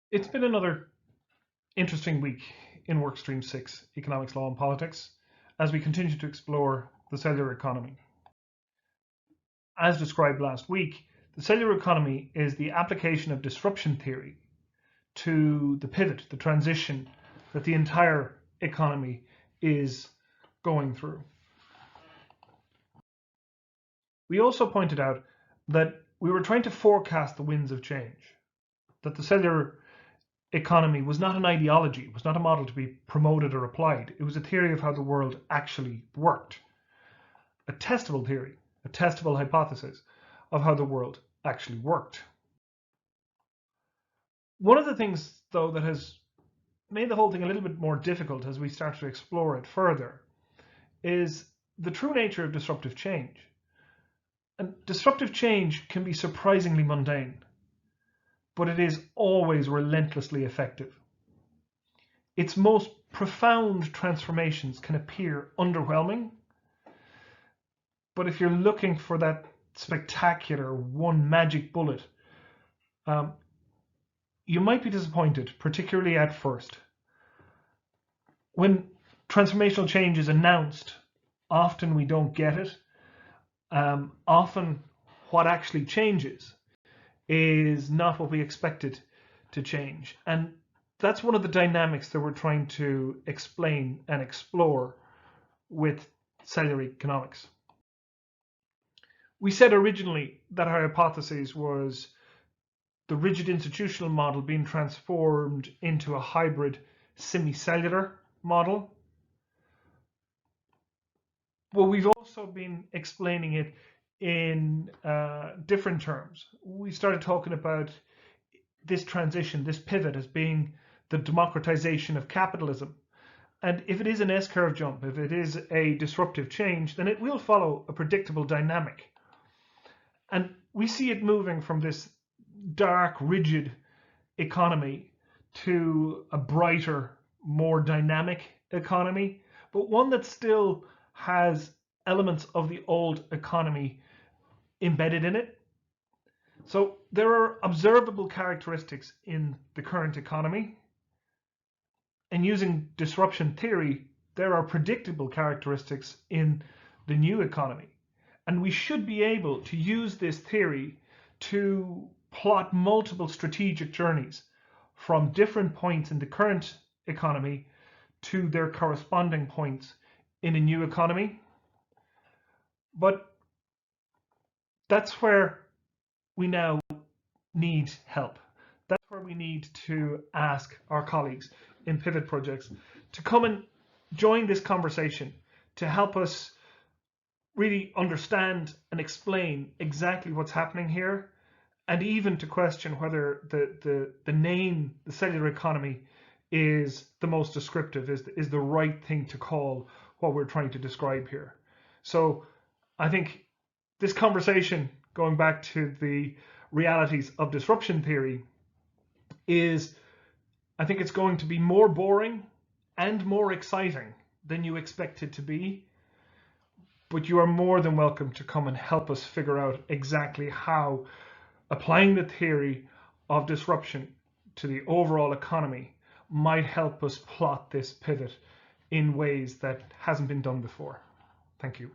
It's been another interesting week in Workstream 6, Economics, Law and Politics, as we continue to explore the cellular economy. As described last week, the cellular economy is the application of disruption theory to the pivot, the transition that the entire economy is going through. We also pointed out that we were trying to forecast the winds of change, that the cellular economy was not an ideology, it was not a model to be promoted or applied. It was a theory of how the world actually worked. A testable theory, a testable hypothesis of how the world actually worked. One of the things, though, that has made the whole thing a little bit more difficult as we start to explore it further is the true nature of disruptive change. And disruptive change can be surprisingly mundane, but it is always relentlessly effective. Its most profound transformations can appear underwhelming, but if you're looking for that spectacular one magic bullet, you might be disappointed, particularly at first. When transformational change is announced, often we don't get it. Often what actually changes is not what we expected to change. And that's one of the dynamics that we're trying to explain and explore with cellular economics. We said originally that our hypothesis was the rigid institutional model being transformed into a hybrid semi-cellular model. Well, we've also been explaining it in different terms. We started talking about this transition, this pivot, as being the democratization of capitalism. And if it is an S-curve jump, if it is a disruptive change, then it will follow a predictable dynamic. And we see it moving from this dark, rigid economy to a brighter, more dynamic economy, but one that still has elements of the old economy embedded in it. So there are observable characteristics in the current economy, and using disruption theory, there are predictable characteristics in the new economy. And we should be able to use this theory to plot multiple strategic journeys from different points in the current economy to their corresponding points in a new economy. But that's where we now need help. That's where we need to ask our colleagues in pivot projects to come and join this conversation to help us really understand and explain exactly what's happening here, and even to question whether the name, the cellular economy, is the most descriptive, is the right thing to call what we're trying to describe here. So I think this conversation, going back to the realities of disruption theory, I think it's going to be more boring and more exciting than you expect it to be. But you are more than welcome to come and help us figure out exactly how applying the theory of disruption to the overall economy might help us plot this pivot in ways that hasn't been done before. Thank you.